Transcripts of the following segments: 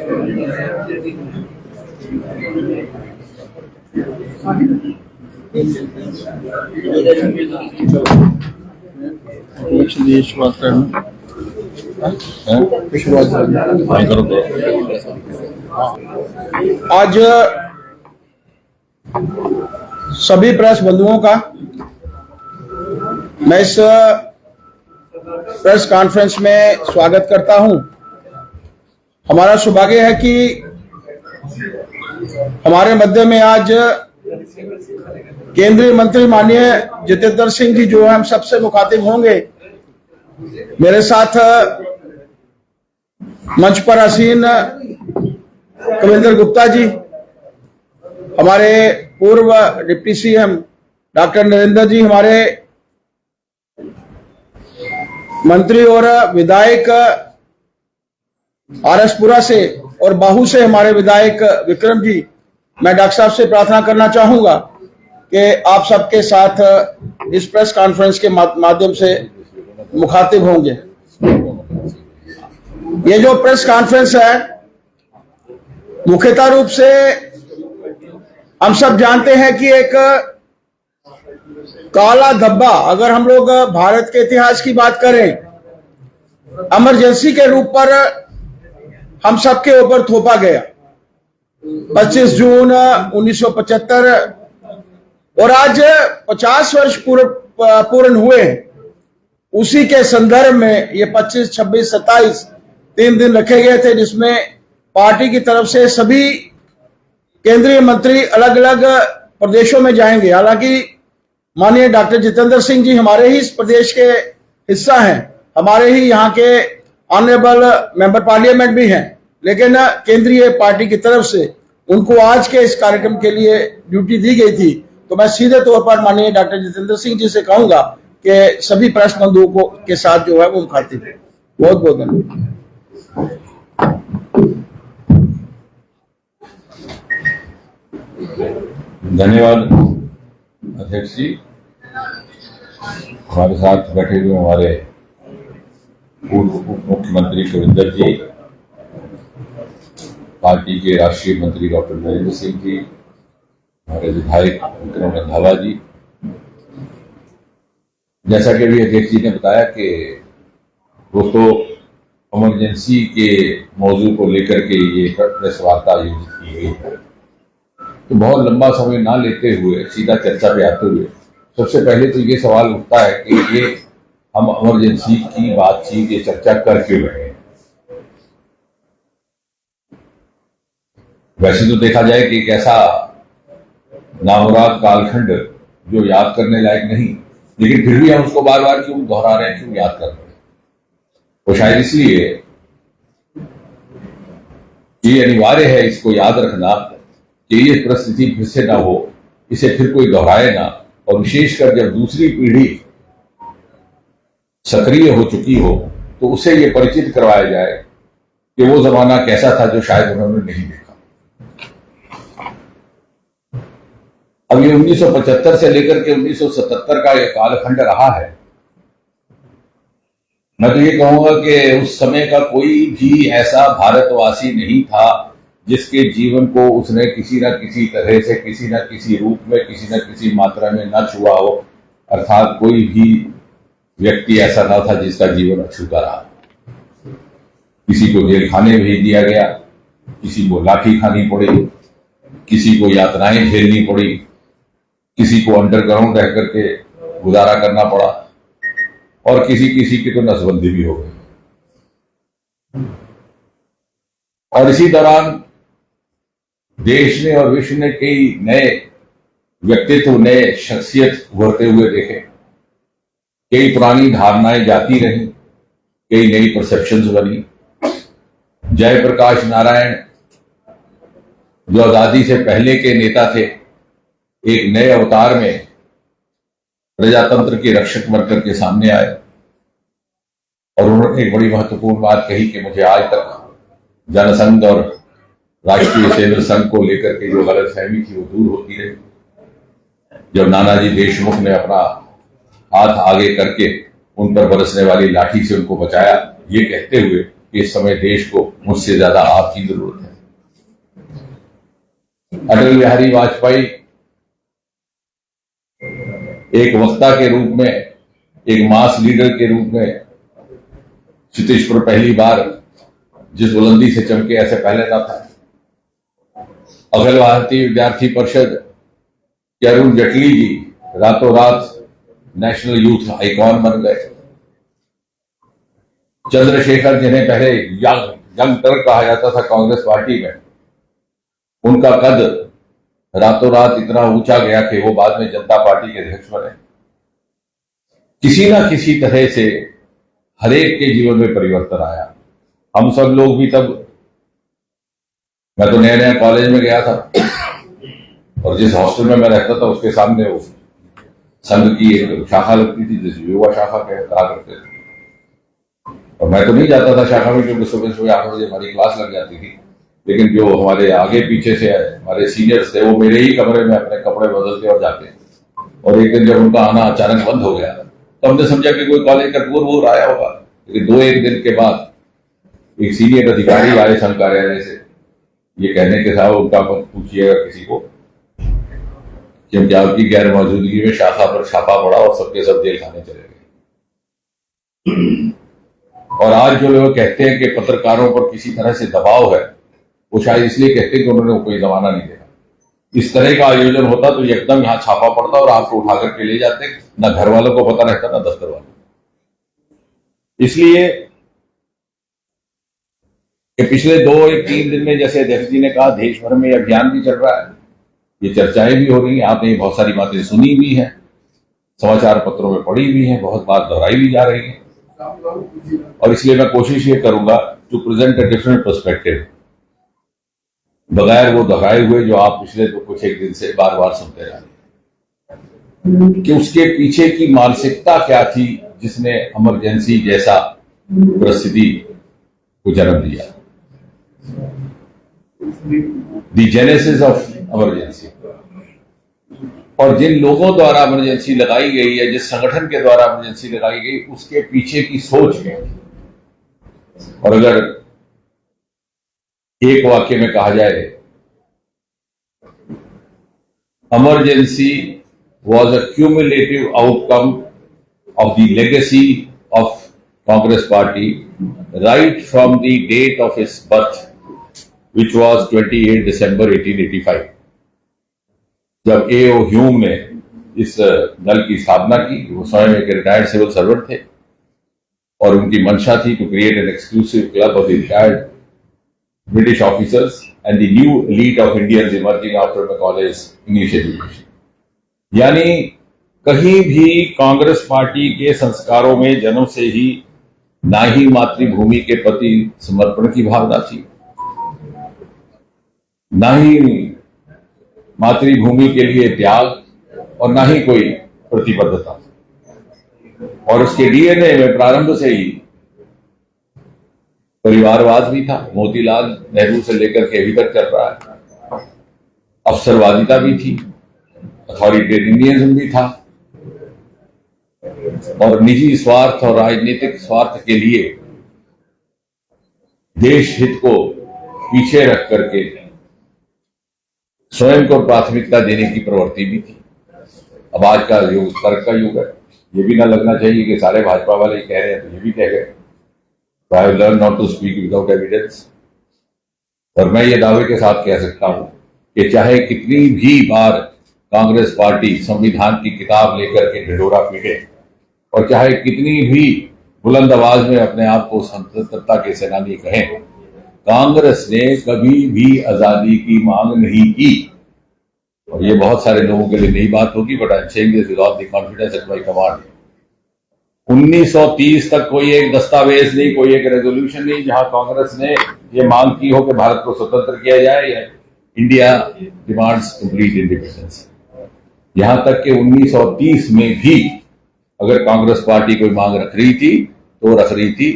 आज सभी प्रेस बंधुओं का मैं इस प्रेस कॉन्फ्रेंस में स्वागत करता हूं। हमारा सौभाग्य है कि हमारे मध्य में आज केंद्रीय मंत्री माननीय जितेंद्र सिंह जी जो हम सबसे मुखातिब होंगे, मेरे साथ मंच पर आसीन कविंदर गुप्ता जी, हमारे पूर्व डिप्टी सीएम डॉक्टर नरेंद्र जी, हमारे मंत्री और विधायक आरएसपुरा से और बाहू से हमारे विधायक विक्रम जी, मैं डॉक्टर साहब से प्रार्थना करना चाहूंगा कि आप सबके साथ इस प्रेस कॉन्फ्रेंस के माध्यम से मुखातिब होंगे। ये जो प्रेस कॉन्फ्रेंस है, मुख्यतः रूप से हम सब जानते हैं कि एक काला धब्बा, अगर हम लोग भारत के इतिहास की बात करें, इमरजेंसी के रूप पर हम सबके ऊपर थोपा गया 25 जून 1975 और आज 50 वर्ष पूर्ण हुए। उसी के संदर्भ में ये 25, 26, 27 3 दिन रखे गए थे, जिसमें पार्टी की तरफ से सभी केंद्रीय मंत्री अलग अलग प्रदेशों में जाएंगे। हालांकि माननीय डॉक्टर जितेंद्र सिंह जी हमारे ही इस प्रदेश के हिस्सा हैं, हमारे ही यहाँ के ऑनरेबल मेंबर पार्लियामेंट भी हैं, लेकिन केंद्रीय पार्टी की तरफ से उनको आज के इस कार्यक्रम के लिए ड्यूटी दी गई थी। तो मैं सीधे तौर पर माननीय डॉक्टर जितेंद्र सिंह जी से कहूंगा कि सभी प्रेस बंधुओं को के साथ जो है वो मुखातिब है। बहुत बहुत धन्यवाद। धन्यवाद अध्यक्ष जी। हमारे साथ बैठे हुए हमारे पूर्व उप मुख्यमंत्री कविंदर जी, पार्टी के राष्ट्रीय मंत्री डॉक्टर नरेंद्र सिंह जी, हमारे विधायक विक्रम रंधावा जी। जैसा कि अभी अध्यक्ष जी ने बताया कि दोस्तों, इमरजेंसी के मौजू को लेकर के ये प्रेस वार्ता आयोजित की गई है। तो बहुत लंबा समय ना लेते हुए सीधा चर्चा पे आते हुए सबसे पहले तो ये सवाल उठता है कि ये हम इमरजेंसी की बातचीत, ये चर्चा कर क्यों रहे हैं। वैसे तो देखा जाए कि एक ऐसा नामुराद कालखंड जो याद करने लायक नहीं, लेकिन फिर भी हम उसको बार बार क्यों दोहरा रहे हैं, क्यों याद कर रहे हैं। तो शायद इसलिए ये अनिवार्य है इसको याद रखना कि ये परिस्थिति फिर से ना हो, इसे फिर कोई दोहराए ना, और विशेषकर जब दूसरी पीढ़ी सक्रिय हो चुकी हो तो उसे ये परिचित करवाया जाए कि वो जमाना कैसा था जो शायद उन्होंने नहीं देखा। अब ये 1975 से लेकर के 1977 का ये कालखंड रहा है। मैं तो ये कहूंगा कि उस समय का कोई भी ऐसा भारतवासी नहीं था जिसके जीवन को उसने किसी न किसी तरह से, किसी न किसी रूप में, किसी न किसी मात्रा में न छुआ हो। अर्थात कोई भी व्यक्ति ऐसा ना था जिसका जीवन अछूता रहा। किसी को जेल खाने भेज दिया गया, किसी को लाठी खानी पड़ी, किसी को यातनाएं झेलनी पड़ी, किसी को अंडरग्राउंड रह करके गुजारा करना पड़ा, और किसी किसी की तो नसबंदी भी हो गई। और इसी दौरान देश ने और विश्व ने कई नए व्यक्तित्व, नए शख्सियत उभरते हुए देखे। कई पुरानी धारणाएं जाती रही, कई नई परसेप्शंस बनी। जयप्रकाश नारायण जो आजादी से पहले के नेता थे, एक नए अवतार में प्रजातंत्र के रक्षक बनकर के सामने आए, और उन्होंने एक बड़ी महत्वपूर्ण बात कही कि मुझे आज तक जनसंघ और राष्ट्रीय सिविल संघ को लेकर के जो गलतफहमी थी वो दूर होती रही। जब नानाजी देशमुख ने अपना हाथ आगे करके उन पर बरसने वाली लाठी से उनको बचाया, ये कहते हुए कि इस समय देश को मुझसे ज्यादा आपकी जरूरत है। अटल बिहारी वाजपेयी एक वक्ता के रूप में, एक मास लीडर के रूप में क्षितिज पर पहली बार जिस बुलंदी से चमके, ऐसे पहले ना था। अखिल भारतीय विद्यार्थी परिषद के अरुण जेटली जी रातों रात नेशनल यूथ आइकॉन बन गए। चंद्रशेखर, जिन्हें पहले यंग टर्क कहा जाता था कांग्रेस पार्टी में, उनका कद रातों रात इतना ऊंचा गया कि वो बाद में जनता पार्टी के अध्यक्ष बने। किसी ना किसी तरह से हरेक के जीवन में परिवर्तन आया। हम सब लोग भी तब, मैं तो नया नया कॉलेज में गया था और जिस हॉस्टल में मैं रहता था उसके सामने वो संघ की एक शाखा लगती थी, जिसे युवा शाखा कहा करते थे। और मैं तो नहीं जाता था शाखा में, क्योंकि सुबह सुबह 8 बजे हमारी क्लास लग जाती थी। लेकिन जो हमारे आगे पीछे से हमारे सीनियर्स थे, वो मेरे ही कमरे में अपने कपड़े बदलते और जाते। और एक दिन जब उनका आना अचानक बंद हो गया तो हमने समझा कि कोई कॉलेज का टूर वूर आया होगा। लेकिन 2-1 दिन के बाद एक सीनियर अधिकारी आए संघ कार्यालय से, ये कहने के साथ, उनका मत पूछिएगा किसी को, क्योंकि आपकी गैर मौजूदगी में शाखा पर छापा पड़ा और सबके सब जेल खाने चले गए। और आज जो लोग कहते हैं कि पत्रकारों पर किसी तरह से दबाव है, वो शायद इसलिए कहते हैं कि उन्होंने कोई जमाना नहीं देखा। इस तरह का आयोजन होता तो एकदम यहां छापा पड़ता और आपको उठा करके ले जाते, ना घर वालों को पता रहता, ना दफ्तर वालों को। इसलिए कि पिछले 2-3 दिन में, जैसे अध्यक्ष जी ने कहा, देश भर में अभियान भी चल रहा है, ये चर्चाएं भी हो रही हैं, आपने बहुत सारी बातें सुनी भी हैं, समाचार पत्रों में पढ़ी भी हैं, बहुत बार दोहराई भी जा रही है। और इसलिए मैं कोशिश ये करूंगा to present a different perspective, बगैर वो दोहराए हुए जो आप पिछले कुछ एक दिन से बार बार सुनते रहे, कि उसके पीछे की मानसिकता क्या थी जिसने इमरजेंसी जैसा परिस्थिति को जन्म दिया। द जेनेसिस ऑफ इमरजेंसी, और जिन लोगों द्वारा इमरजेंसी लगाई गई है, जिस संगठन के द्वारा इमरजेंसी लगाई गई, उसके पीछे की सोच क्या है। और अगर एक वाक्य में कहा जाए, emergency was a cumulative outcome of the legacy of Congress party right from the date of its birth, which was 28 December 1885, जब A.O. ह्यूम ने इस दल की स्थापना की। वो स्वयं एक रिटायर्ड सिविल सर्वेंट थे और उनकी मंशा थी to create an exclusive club of the retired British officers and the new elite of Indians emerging after Macaulay's English education. यानी कहीं भी कांग्रेस पार्टी के संस्कारों में जन्म से ही ना ही मातृभूमि के प्रति समर्पण की भावना थी, ना ही मातृभूमि के लिए त्याग, और ना ही कोई प्रतिबद्धता। और उसके डीएनए में प्रारंभ से ही परिवारवाद भी था, मोतीलाल नेहरू से लेकर के अभी तक चल रहा है। अवसरवादिता भी थी, अथॉरिटेरियनिज्म भी था, और निजी स्वार्थ और राजनीतिक स्वार्थ के लिए देश हित को पीछे रख करके स्वयं को प्राथमिकता देने की प्रवृत्ति भी थी। अब आज का युग तर्क का युग है, ये भी ना लगना चाहिए कि सारे भाजपा वाले कह रहे हैं तो ये भी कह गए। तो I learn not to speak without evidence. और मैं ये दावे के साथ कह सकता हूं कि चाहे कितनी भी बार कांग्रेस पार्टी संविधान की किताब लेकर के ढिढोरा पीटे, और चाहे कितनी भी बुलंद आवाज में अपने आप को स्वतंत्रता के सेनानी कहें, कांग्रेस ने कभी भी आजादी की मांग नहीं की। और ये बहुत सारे लोगों के लिए नई बात होगी, but I am saying this with all the confidence at my command. 1930 तक कोई एक दस्तावेज नहीं, कोई एक रेजोल्यूशन नहीं जहां कांग्रेस ने ये मांग की हो कि भारत को स्वतंत्र किया जाए या इंडिया डिमांड्स कंप्लीट इंडिपेंडेंस। यहां तक कि 1930 में भी अगर कांग्रेस पार्टी कोई मांग रख रही थी तो रख रही थी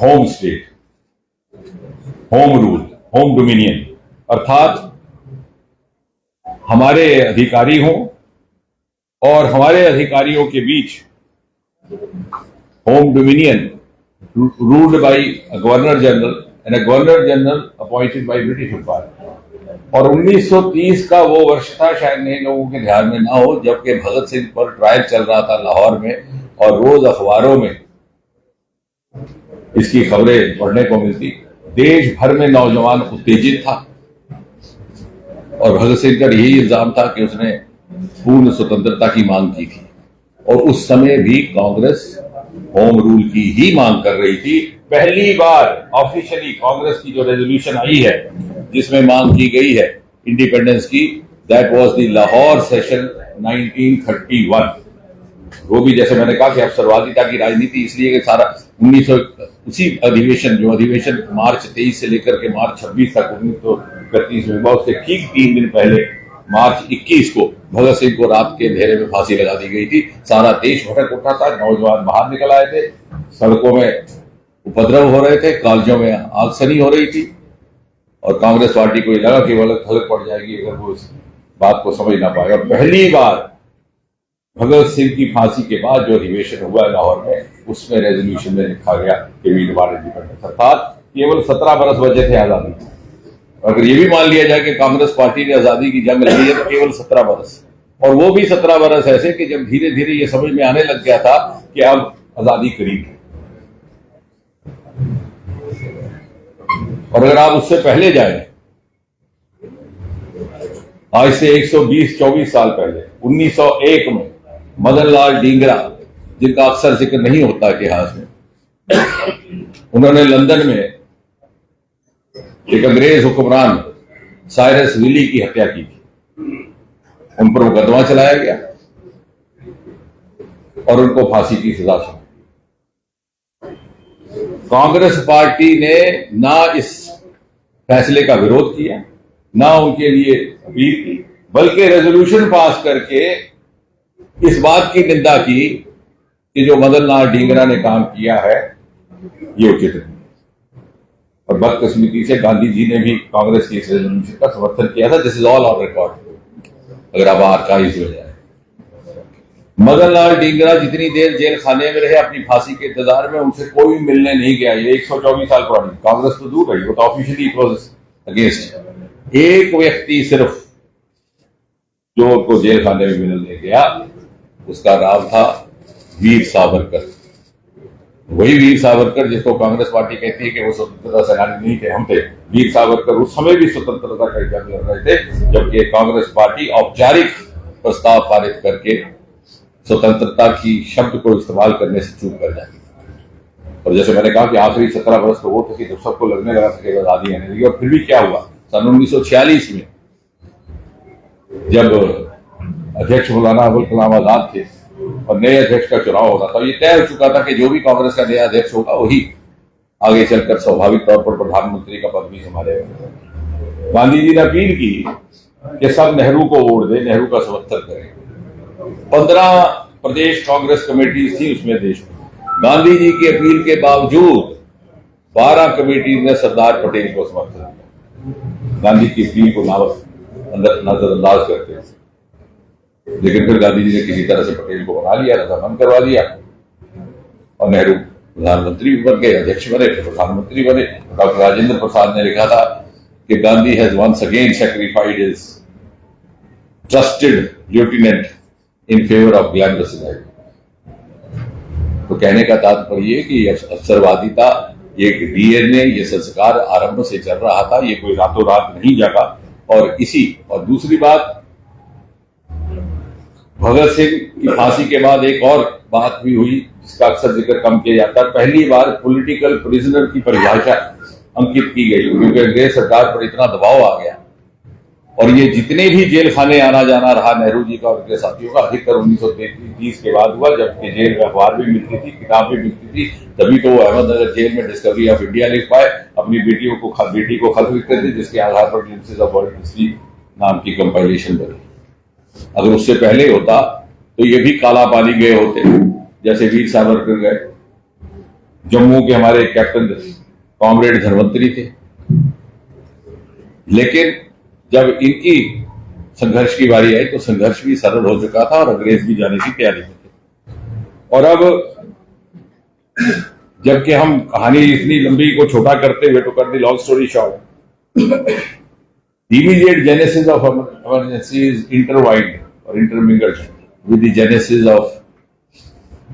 home state, home rule, home dominion, अर्थात हमारे अधिकारी हों और हमारे अधिकारियों के बीच home dominion ruled by a governor general and a governor general appointed by British Empire. और 1930 का वो वर्ष था, शायद नए लोगों के ध्यान में ना हो, जबकि भगत सिंह पर ट्रायल चल रहा था लाहौर में और रोज अखबारों में इसकी खबरें पढ़ने को मिलती। देश भर में नौजवान उत्तेजित था और भगत सिंह का यही इल्जाम था कि उसने पूर्ण स्वतंत्रता की मांग की थी और उस समय भी कांग्रेस होम रूल की ही मांग कर रही थी। पहली बार ऑफिशियली कांग्रेस की जो रेजोल्यूशन आई है जिसमें मांग की गई है इंडिपेंडेंस की, that was the Lahore session 1931। वो भी जैसे मैंने कहा कि अवसरवादिता की राजनीति, इसलिए कि सारा 1900 उसी अधिवेशन, जो अधिवेशन मार्च 23 से लेकर के मार्च 26 तक 1931 में हुआ, उसके ठीक 3 दिन पहले मार्च 21 को भगत सिंह को रात के अंधेरे में फांसी लगा दी गई थी। सारा देश भटक उठा था, नौजवान बाहर निकल आए थे, सड़कों में उपद्रव हो रहे थे, कॉलेजों में आगजनी हो रही थी और कांग्रेस पार्टी को ये लगा कि वो थलक पड़ जाएगी अगर वो इस बात को समझ ना पाएगा। पहली बार भगत सिंह की फांसी के बाद जो अधिवेशन हुआ लाहौर में, उसमें रेजोल्यूशन में लिखा गया कि वी डिमांड इंडिपेंडेंस। अर्थात केवल 17 बरस बचे थे आजादी के। अगर ये भी मान लिया जाए कि कांग्रेस पार्टी ने आजादी की जंग लड़ी है तो केवल 17 बरस, और वो भी 17 बरस ऐसे कि जब धीरे धीरे ये समझ में आने लग गया था कि अब आजादी करीब है। और अगर आप उससे पहले जाएं, आज से 120-24 साल पहले 1901 में मदन लाल डींगरा, जिनका अक्सर जिक्र नहीं होता इतिहास में, उन्होंने लंदन में एक अंग्रेज हुक्मरान साइरस विली की हत्या की थी। उन पर मुकदमा चलाया गया और उनको फांसी की सजा सुनाई। कांग्रेस पार्टी ने ना इस फैसले का विरोध किया, ना उनके लिए अपील की, बल्कि रेजोल्यूशन पास करके इस बात की निंदा की कि जो मदन लाल डींगरा ने काम किया है ये उचित नहीं। और बदकिस्मती से गांधी जी ने भी कांग्रेस की इस रेजोल्यूशन का समर्थन किया था। This is all on record, अगर आप आर्काइव्स में जाए। मदन लाल डींगरा जितनी देर जेल खाने में रहे अपनी फांसी के इंतजार में, उनसे कोई मिलने नहीं गया। ये 124 साल पुरानी कांग्रेस तो दूर रही, वो तो ऑफिशियली अगेंस्ट। एक व्यक्ति सिर्फ जो उनको जेल खाने में मिलने गया, उसका नाम था वीर सावरकर। वही वीर सावरकर जिसको कांग्रेस पार्टी कहती है कि वो स्वतंत्रता सेनानी नहीं थे, हम थे। वीर सावरकर उस समय भी स्वतंत्रता का जंग लड़ रहे थे, जबकि कांग्रेस पार्टी औपचारिक प्रस्ताव पारित करके स्वतंत्रता की शब्द को इस्तेमाल करने से चूक कर जाती। और जैसे मैंने कहा कि आखिरी 17 वर्ष तो वो थे कि जब सबको लगने लगा था कि आजादी आने लगी। और फिर भी क्या हुआ, सन 1946 में जब अध्यक्ष मौलाना अबुल कलाम आजाद थे और नए अध्यक्ष का चुनाव होना था, ये तय हो चुका था कि जो भी कांग्रेस का नया अध्यक्ष होगा वही आगे चलकर स्वाभाविक तौर पर प्रधानमंत्री का पद भी संभालेगा। गांधी जी ने अपील की कि सब नेहरू को वोट दें, नेहरू का समर्थन करें। 15 प्रदेश कांग्रेस कमेटी थी उसमें देश में। गांधी जी की अपील के बावजूद 12 कमेटी ने सरदार पटेल को समर्थन किया, गांधी की अपील को नजरअंदाज करते थे। लेकिन फिर गांधी जी ने किसी तरह से पटेल को बना लिया, रजामंद करवा दिया और नेहरू प्रधानमंत्री बन गए, अध्यक्ष बने, प्रधानमंत्री बने। डॉक्टर राजेंद्र प्रसाद ने लिखा था कि Gandhi has once again sacrificed his trusted lieutenant in favour of glamorous life. तो कहने का तात्पर्य कि अवसरवादिता, ये डीएनए, ये संस्कार आरंभ से चल रहा था, ये कोई रातों रात नहीं जागा। और दूसरी बात, भगत सिंह की फांसी के बाद एक और बात भी हुई जिसका अक्सर जिक्र कम किया जाता है। पहली बार पॉलिटिकल प्रिजनर की परिभाषा अंकित की गई, क्योंकि अंग्रेज सरकार पर इतना दबाव आ गया और ये जितने भी जेल खाने आना जाना रहा नेहरू जी का और उनके साथियों का, अधिकतर 1930 के बाद हुआ, जबकि जेल में अखबार भी मिलती थी, किताब भी मिलती थी। तभी तो वो अहमदनगर जेल में डिस्कवरी ऑफ इंडिया लिख पाए, अपनी बेटी को खत लिखते थे, जिसके आधार पर ग्लिम्पसेस ऑफ वर्ल्ड हिस्ट्री नाम की कंपाइलेशन बनी। अगर उससे पहले होता तो ये भी काला पानी गए होते, जैसे वीर सावरकर गए। जम्मू के हमारे कैप्टन कॉमरेड धनवंतरी थे, लेकिन जब इनकी संघर्ष की बारी आई तो संघर्ष भी सरल हो चुका था और अंग्रेज भी जाने की तैयारी में थे। और अब जबकि हम कहानी इतनी लंबी को छोटा करते हुए, तो कर दी long story short, immediate genesis of emergency is intertwined or intermingled with the genesis of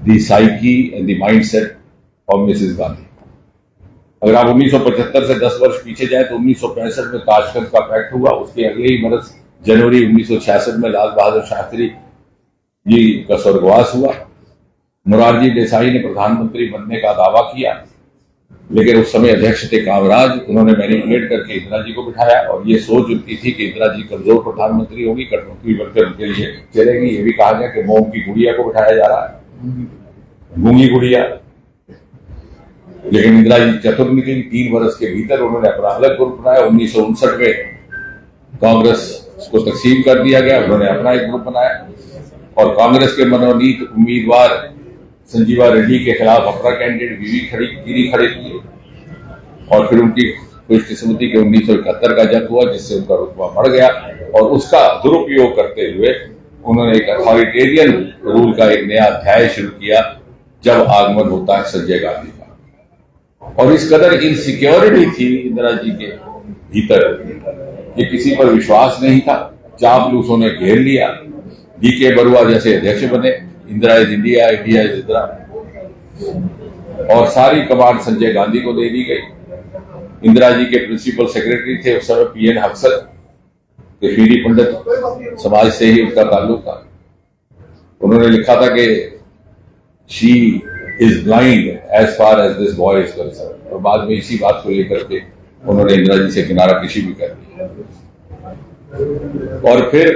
the psyche and the mindset of Mrs. Gandhi. अगर आप 1975 से 10 वर्ष पीछे जाए तो 1965 में ताशकंद का पैक्ट हुआ। उसके अगले ही बरस जनवरी 1966 में लाल बहादुर शास्त्री जी का स्वर्गवास हुआ। मोरारजी देसाई ने प्रधानमंत्री बनने का दावा किया, लेकिन उस समय अध्यक्ष थे कामराज। उन्होंने मैनिपुलेट करके इंदिरा जी को बिठाया और ये सोच उनकी थी कि इंदिरा जी कमजोर प्रधानमंत्री होगी, कठपुतली बनकर उनके लिए चलेगी। ये भी कहा गया कि मोम की गुड़िया को बिठाया जा रहा है, गूंगी गुड़िया। लेकिन इंदिरा जी चतुर निकली। 3 वर्ष के भीतर उन्होंने अपना अलग ग्रुप बनाया। 1959 में कांग्रेस को तकसीम कर दिया गया, उन्होंने अपना एक ग्रुप बनाया और कांग्रेस के मनोनीत उम्मीदवार संजीवा रेड्डी के खिलाफ अपना कैंडिडेट गिरी खड़े किए और फिर उनकी खुशकिस्मती के 1971 का जंग हुआ, जिससे उनका रुतबा बढ़ गया और उसका दुरुपयोग करते हुए उन्होंने एक अथॉरिटेरियन रूल का एक नया अध्याय शुरू किया जब आगमन होता है संजय गांधी का। और इस कदर इनसिक्योरिटी थी इंदिरा जी के भीतर कि किसी पर विश्वास नहीं था। चापलूसों ने घेर लिया। डीके बरुआ जैसे अध्यक्ष बने, Indira is India, India is Indira, और सारी कमांड संजय गांधी को दे दी गई। इंदिरा जी के प्रिंसिपल सेक्रेटरी थे उस समय पीएन हक्सर, कश्मीरी पंडित समाज से ही उनका ताल्लुक था। उन्होंने लिखा था कि she is blind as far as this boy is concerned, और बाद में इसी बात को लेकर के उन्होंने इंदिरा जी से किनारा कशी भी कर दी। और फिर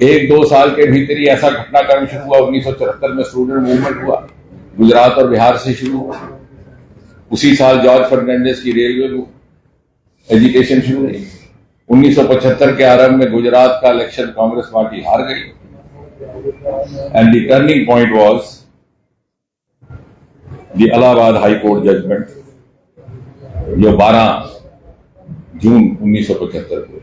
1-2 साल के भीतर ही ऐसा घटनाक्रम शुरू हुआ। 1974 में स्टूडेंट मूवमेंट हुआ, गुजरात और बिहार से शुरू हुआ। उसी साल जॉर्ज फर्नांडिस की रेलवे एजुकेशन शुरू हुई। 1975 के आरंभ में गुजरात का इलेक्शन कांग्रेस पार्टी हार गई and the turning point was the Allahabad high court judgement, जो 12 जून 1975 हुए।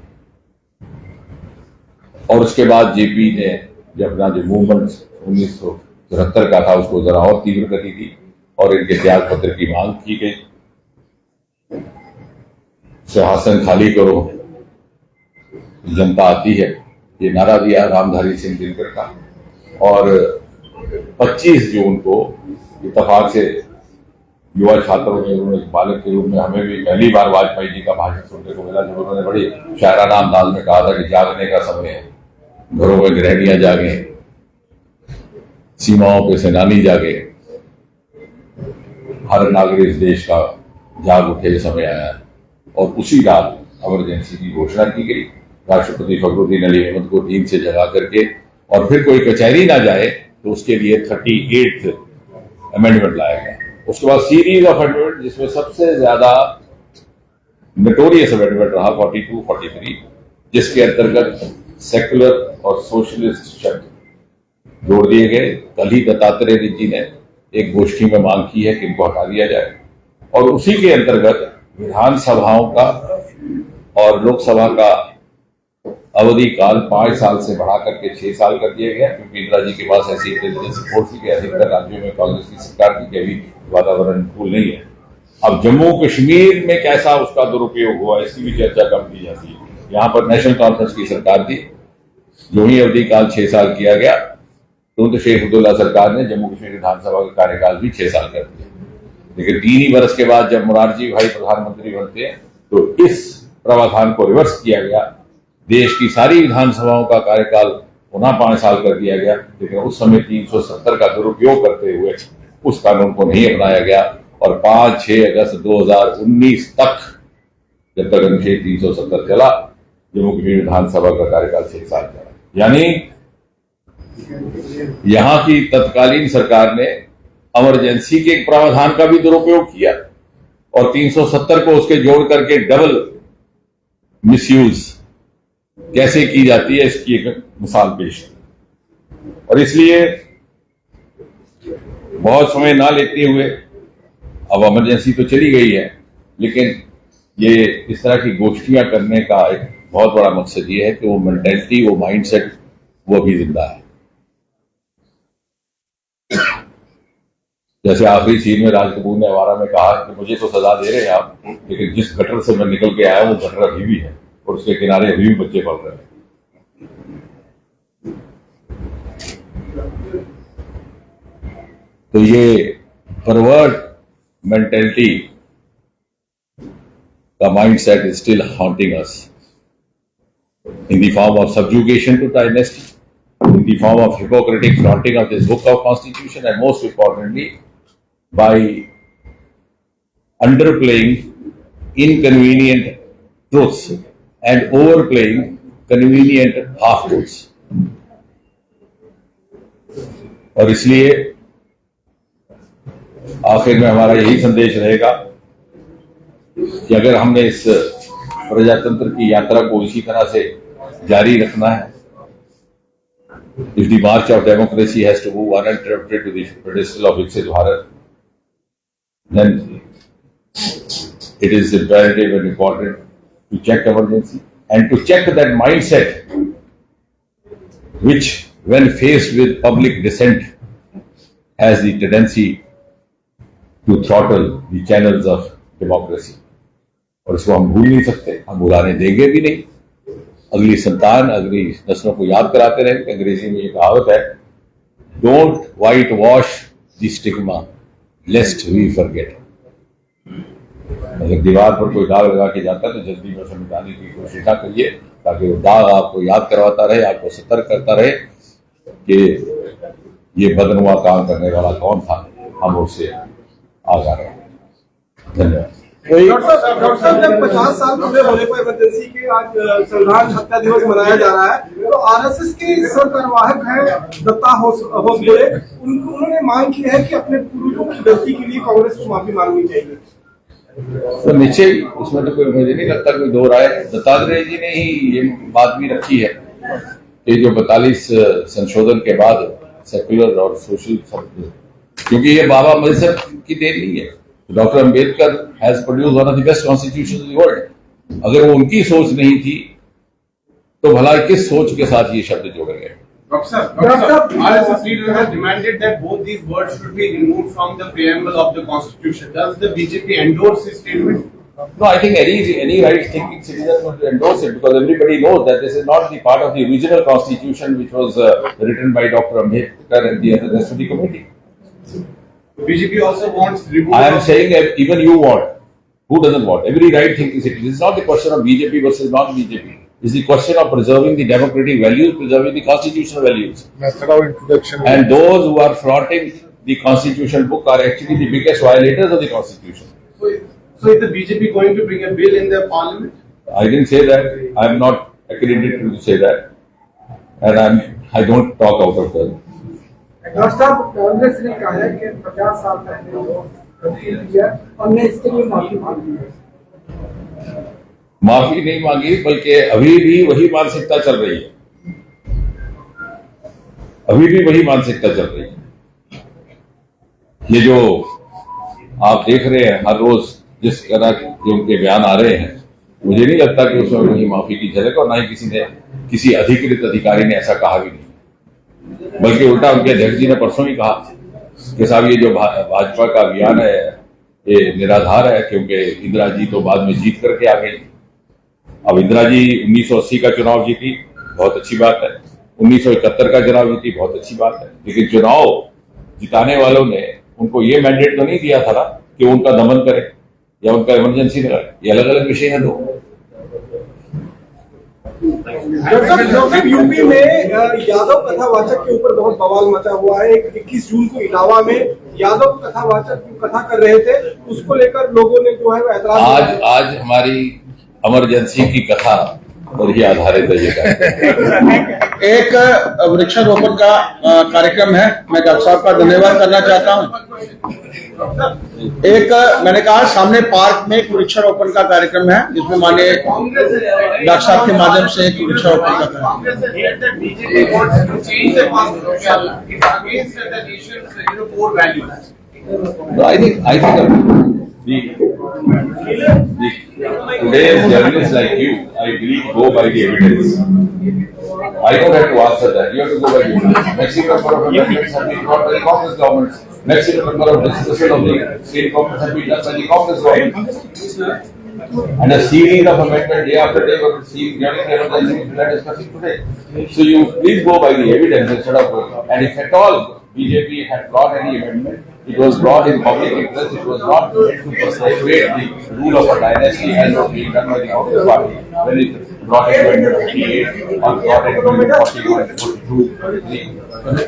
और उसके बाद जेपी ने जब अपना जो मूवमेंट 1974 का था उसको जरा और तीव्र गति दी और इनके त्याग पत्र की मांग की गई। सिंहासन खाली करो, जनता आती है, ये नारा दिया रामधारी सिंह दिनकर का। और 25 जून को इत्तेफाक से युवा छात्रों ने, उन्होंने बालक के रूप में हमें भी पहली बार वाजपेयी जी का भाषण सुनने को मिला, जब उन्होंने बड़ी शायराना अंदाज में कहा था कि जागने का समय है, घरों में गृहणियां जागे, सीमाओं पे सेनानी जागे, हर नागरिक इस देश का जाग उठे, समय आया है। और उसी रात इमरजेंसी की घोषणा की गई। राष्ट्रपति फखरुद्दीन अली अहमद को नींद से जगा करके, और फिर कोई कचहरी ना जाए तो उसके लिए 38th अमेंडमेंट लाया गया। उसके बाद सीरीज ऑफ अमेंडमेंट, जिसमें सबसे ज्यादा नोटोरियस अमेंडमेंट रहा 42-43, जिसके अंतर्गत सेकुलर और सोशलिस्ट शब्द जोड़ दिए गए। कल ही दत्तात्रेय जी ने एक गोष्ठी में मांग की है कि इनको हटा दिया जाए, और उसी के अंतर्गत विधानसभाओं का और लोकसभा का अवधि काल 5 साल से बढ़ा करके 6 साल कर दिया गया, क्योंकि इंदिरा जी के पास ऐसी इंटेलिजेंस रिपोर्ट थी कि अधिकतर राज्यों में कांग्रेस की सरकार की कि अभी वातावरण अनुकूल नहीं है। अब जम्मू कश्मीर में कैसा उसका दुरुपयोग हुआ, इसकी भी चर्चा कम की जाती है। यहाँ पर नेशनल कॉन्फ्रेंस की सरकार थी, जो ही अवधि काल 6 साल किया गया, तो शेख अब्दुल्ला सरकार ने जम्मू कश्मीर विधानसभा का कार्यकाल भी 6 साल कर दिया। लेकिन 3 ही वर्ष के बाद जब मोरारजी भाई प्रधानमंत्री बनते हैं तो इस प्रावधान को रिवर्स किया गया। देश की सारी विधानसभाओं का कार्यकाल पुनः 5 साल कर दिया गया, लेकिन उस समय 370 का दुरुपयोग करते हुए उस कानून को नहीं अपनाया गया। और 5-6 अगस्त 2019 तक, जब तक अनुच्छेद 370 चला, जम्मू कश्मीर विधानसभा का कार्यकाल 6 साल चला। यानी यहां की तत्कालीन सरकार ने इमरजेंसी के एक प्रावधान का भी दुरुपयोग किया और 370 को उसके जोड़ करके डबल मिसयूज कैसे की जाती है इसकी एक मिसाल पेश की। और इसलिए बहुत समय ना लेते हुए, अब इमरजेंसी तो चली गई है, लेकिन ये इस तरह की गोष्ठियां करने का एक बहुत बड़ा मकसद ये है कि वो मेंटेलिटी, वो माइंडसेट, वो भी जिंदा है। जैसे आखिरी सीन में राज कपूर ने आवारा में कहा कि मुझे तो सजा दे रहे हैं आप, लेकिन जिस गटर से मैं निकल के आया वो गटर अभी भी है और उसके किनारे अभी भी बच्चे पढ़ रहे हैं। तो ये परवर्ट मेंटेलिटी का mindset is still haunting us in the form of subjugation to dynasty, in the form of hypocritic flaunting of this book of constitution, and most importantly, by underplaying inconvenient truths and overplaying convenient half-truths. और इसलिए आखिर में हमारा यही संदेश रहेगा कि अगर हमने इस प्रजातंत्र की यात्रा को इसी तरह से जारी रखना है, if the march of democracy has to move uninterrupted to the pedestal of Viksit Bharat, then it is imperative and important to check emergency and to check that mindset which, when faced with public dissent, has the tendency to throttle the channels of democracy. और इसको हम भूल नहीं सकते, हम भुलाने देंगे भी नहीं। अगली संतान, अगली नस्लों को याद कराते रहेंगे। अंग्रेजी में ये कहावत है, don't whitewash the stigma lest we forget. अगर दीवार पर कोई दाग लगा के जाता है तो जल्दी में उसे मिटाने की कोशिश ना करिए, ताकि वो दाग आपको याद करवाता रहे, आपको सतर्क करता रहे कि ये बदनुमा काम करने वाला कौन था, हम उससे आगा रहे। धन्यवाद। डॉक्टर साहब, जब 50 साल पूरे होने पर इमरजेंसी के आज संविधान हत्या दिवस मनाया जा रहा है, तो आरएसएस के सरकारवाहक हैं दत्ता होसबले, उन्होंने मांग की है कि अपने पूर्वजों की गलती के लिए कांग्रेस को माफी मांगनी चाहिए। तो निश्चय उसमें तो कोई, मुझे नहीं लगता कोई दो राय। दत्तात्रेय जी ने ही ये बात भी रखी है कि जो 42 संशोधन के बाद सेकुलर और सोशल, क्योंकि ये बाबा मजहब की देन नहीं है। Doctor Ambedkar has produced one of the best constitution in the world. अगर वो उनकी सोच नहीं थी तो भला किस सोच के साथ ये शब्द जोड़े गए? Doctor, RSS leader has demanded that both these words should be removed from the preamble of the constitution. Does the BJP endorse his statement? No, I think any right-thinking citizen would endorse it, because everybody knows that this is not the part of the original constitution which was written by Dr. Ambedkar and the rest of the committee. BJP also wants removal. I am saying that even you want. Who doesn't want? Every right-thinking citizen. This is not the question of BJP versus non-BJP. It's the question of preserving the democratic values, preserving the constitutional values. Method of introduction. And those who are flaunting the constitution book are actually the biggest violators of the constitution. So is the BJP going to bring a bill in the parliament? I didn't say that. I am not accredited to say that. And I don't talk out of turn. Doctor साहब, कांग्रेस ने कहा है कि 50 साल पहले जो गलती की है हमने इसके लिए माफी मांगी है। माफी नहीं मांगी, बल्कि अभी भी वही मानसिकता चल रही है। अभी भी वही मानसिकता चल रही है। ये जो आप देख रहे हैं हर रोज जिस तरह के उनके बयान आ रहे हैं, मुझे नहीं लगता कि उसमें वही माफी की झलक, और ना ही किसी अधिकृत अधिकारी ने ऐसा कहा भी नहीं। बल्कि उल्टा उनके अध्यक्ष जी ने परसों ही कहा कि साहब ये जो भाजपा का अभियान है ये निराधार है, क्योंकि इंदिरा जी तो बाद में जीत करके आ गई। अब इंदिरा जी 1980 का चुनाव जीती, बहुत अच्छी बात है। 1971 का चुनाव जीती, बहुत अच्छी बात है। लेकिन चुनाव जिताने वालों ने उनको ये मैंडेट तो नहीं दिया था ना कि उनका दमन करे या उनका इमरजेंसी लगाए। ये अलग अलग विषय है दो। यूपी में यादव कथावाचक के ऊपर बहुत बवाल मचा हुआ है। 21 जून को इटावा में यादव कथावाचक कथा कर रहे थे, उसको लेकर लोगों ने जो है वो ऐतराज। आज हमारी इमरजेंसी की कथा पर ही आधारित है ये। एक वृक्षारोपण का कार्यक्रम है। मैं डॉक्टर साहब का धन्यवाद करना चाहता हूं। एक मैंने कहा सामने पार्क में एक वृक्षारोपण का कार्यक्रम है, जिसमें माननीय डॉक्टर साहब के माध्यम से एक वृक्षारोपण का today's journalists like you, I believe, go by the evidence. I don't have to answer that. You have to go by the evidence. Maximum number of amendments have been brought by the Congress governments. maximum number of dismissal of the state governments have been done by the Congress government. And a series of amendments day after day were seen during the emergency we are discussing today. So you please go by the evidence instead of going. And if at all BJP had brought any amendment, it was brought in public interest. It was not meant to perpetuate the rule of a dynasty as was being done by the Congress party when it brought in 58 or brought in 41, 42, 43.